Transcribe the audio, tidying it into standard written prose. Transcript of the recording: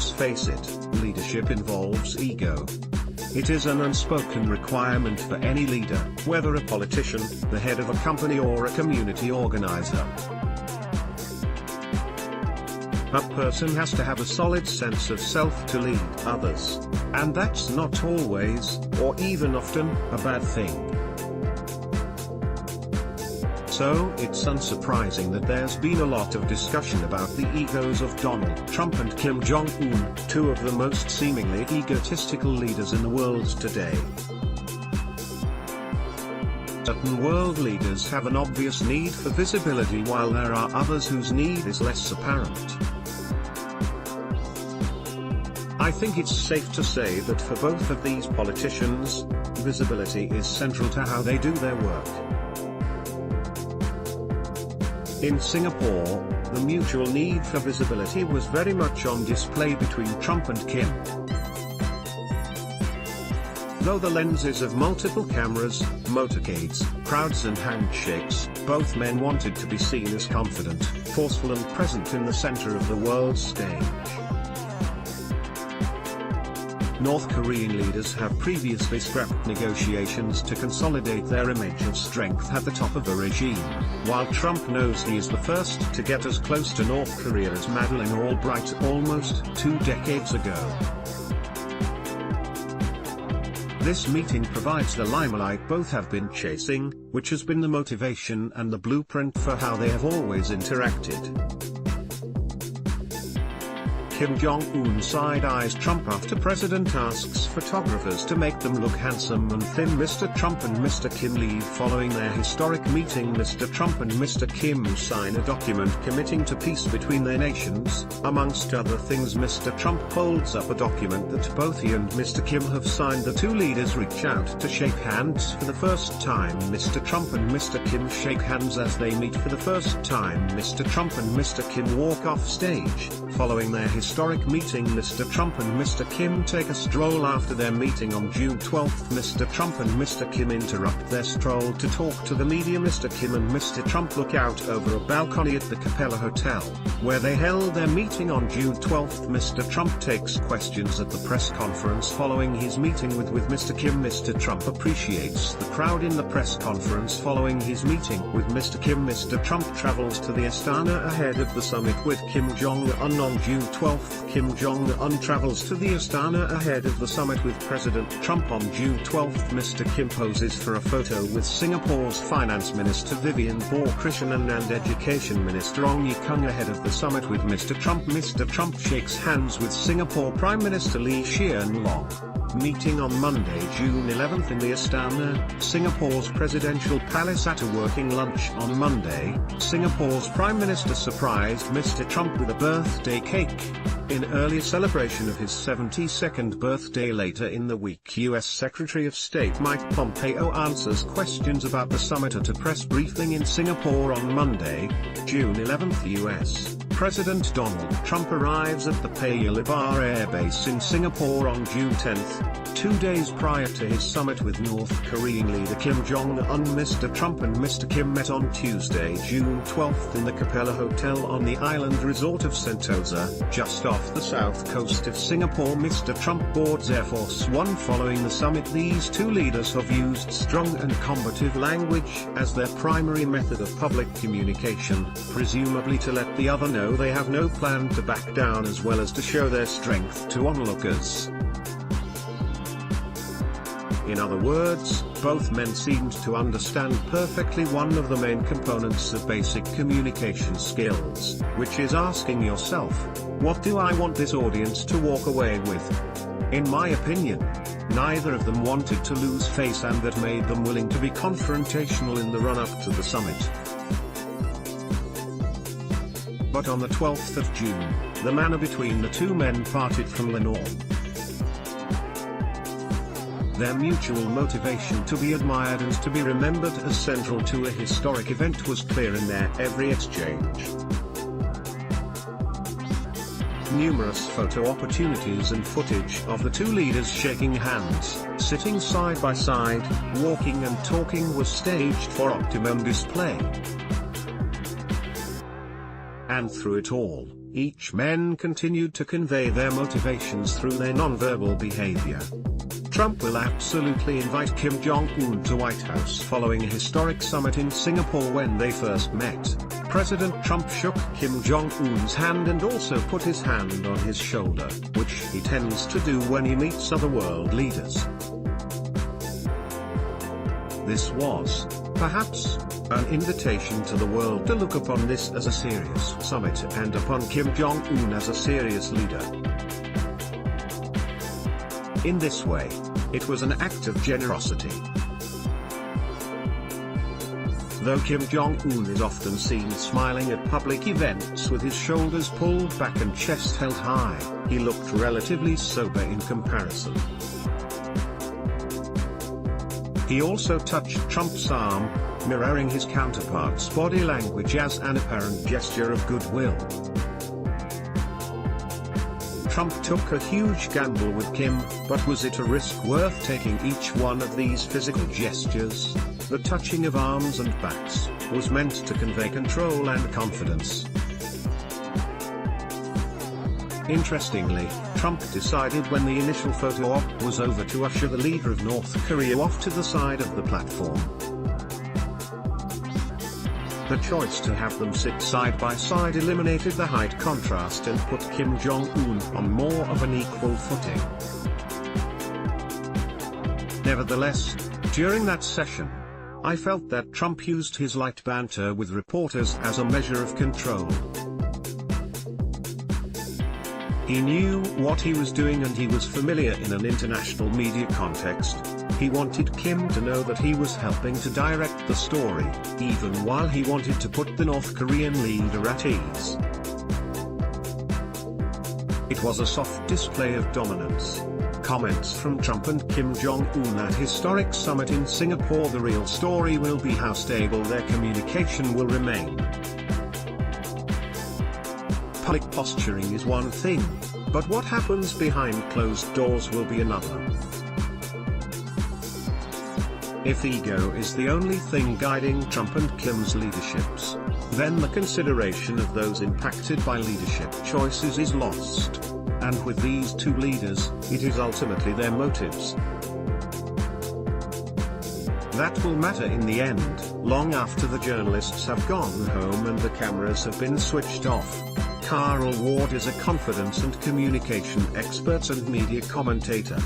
let's face it, leadership involves ego. It is an unspoken requirement for any leader, whether a politician, the head of a company or a community organizer. A person has to have a solid sense of self to lead others. And that's not always, or even often, a bad thing. So it's unsurprising that there's been a lot of discussion about the egos of Donald Trump and Kim Jong-un, two of the most seemingly egotistical leaders in the world today. Certain world leaders have an obvious need for visibility while there are others whose need is less apparent. I think it's safe to say that for both of these politicians, visibility is central to how they do their work. In Singapore, the mutual need for visibility was very much on display between Trump and Kim. Though the lenses of multiple cameras, motorcades, crowds and handshakes, both men wanted to be seen as confident, forceful and present in the center of the world stage. North Korean leaders have previously scrapped negotiations to consolidate their image of strength at the top of the regime, while Trump knows he is the first to get as close to North Korea as Madeleine Albright almost 2 decades ago. This meeting provides the limelight both have been chasing, which has been the motivation and the blueprint for how they have always interacted. Kim Jong-un side-eyes Trump after President asks photographers to make them look handsome and thin. Mr. Trump and Mr. Kim leave following their historic meeting. Mr. Trump and Mr. Kim sign a document committing to peace between their nations. Amongst other things, Mr. Trump holds up a document that both he and Mr. Kim have signed. The two leaders reach out to shake hands for the first time. Mr. Trump and Mr. Kim shake hands as they meet for the first time. Mr. Trump and Mr. Kim walk off stage. Following their historic meeting, Mr. Trump and Mr. Kim take a stroll after their meeting on June 12. Mr. Trump and Mr. Kim interrupt their stroll to talk to the media. Mr. Kim and Mr. Trump look out over a balcony at the Capella Hotel, where they held their meeting on June 12. Mr. Trump takes questions at the press conference following his meeting with Mr. Kim. Mr. Trump appreciates the crowd in the press conference following his meeting with Mr. Kim. Mr. Trump travels to the Astana ahead of the summit with Kim Jong-un on June 12. Kim Jong-un travels to the Astana ahead of the summit with President Trump on June 12. Mr. Kim poses for a photo with Singapore's Finance Minister Vivian Balakrishnan and Education Minister Ong Ye Kung ahead of the summit with Mr. Trump. Mr. Trump shakes hands with Singapore Prime Minister Lee Hsien Loong. Meeting on Monday, June 11 in the Astana, Singapore's presidential palace. At a working lunch on Monday, Singapore's Prime Minister surprised Mr. Trump with a birthday cake. In early celebration of his 72nd birthday later in the week, U.S. Secretary of State Mike Pompeo answers questions about the summit at a press briefing in Singapore on Monday, June 11. U.S. President Donald Trump arrives at the Paya-Lebar Air Base in Singapore on June 10, 2 days prior to his summit with North Korean leader Kim Jong-un. Mr. Trump and Mr. Kim met on Tuesday, June 12 in the Capella Hotel on the island resort of Sentosa, just off the south coast of Singapore. Mr. Trump boards Air Force One following the summit. These two leaders have used strong and combative language as their primary method of public communication, presumably to let the other know they have no plan to back down, as well as to show their strength to onlookers. In other words, both men seemed to understand perfectly one of the main components of basic communication skills, which is asking yourself, what do I want this audience to walk away with? In my opinion, neither of them wanted to lose face, and that made them willing to be confrontational in the run-up to the summit. But on the 12th of June, the manner between the two men parted from the norm. Their mutual motivation to be admired and to be remembered as central to a historic event was clear in their every exchange. Numerous photo opportunities and footage of the two leaders shaking hands, sitting side by side, walking and talking was staged for optimum display. And through it all, Each men continued to convey their motivations through their non-verbal behavior. Trump will absolutely invite Kim Jong-un to White House following a historic summit in Singapore. When they first met, President Trump shook Kim Jong-un's hand and also put his hand on his shoulder, which he tends to do when he meets other world leaders. This was, perhaps, an invitation to the world to look upon this as a serious summit and upon Kim Jong-un as a serious leader. In this way, it was an act of generosity. Though Kim Jong-un is often seen smiling at public events with his shoulders pulled back and chest held high, he looked relatively sober in comparison. He also touched Trump's arm, mirroring his counterpart's body language as an apparent gesture of goodwill. Trump took a huge gamble with Kim, but was it a risk worth taking? Each one of these physical gestures, the touching of arms and backs, was meant to convey control and confidence. Interestingly, Trump decided when the initial photo op was over to usher the leader of North Korea off to the side of the platform. The choice to have them sit side by side eliminated the height contrast and put Kim Jong-un on more of an equal footing. Nevertheless, during that session, I felt that Trump used his light banter with reporters as a measure of control. He knew what he was doing and he was familiar in an international media context. He wanted Kim to know that he was helping to direct the story, even while he wanted to put the North Korean leader at ease. It was a soft display of dominance. Comments from Trump and Kim Jong-un at historic summit in Singapore. The real story will be how stable their communication will remain. Public posturing is one thing, but what happens behind closed doors will be another. If ego is the only thing guiding Trump and Kim's leaderships, then the consideration of those impacted by leadership choices is lost. And with these two leaders, it is ultimately their motives that will matter in the end, long after the journalists have gone home and the cameras have been switched off. Carl Ward is a confidence and communication expert and media commentator.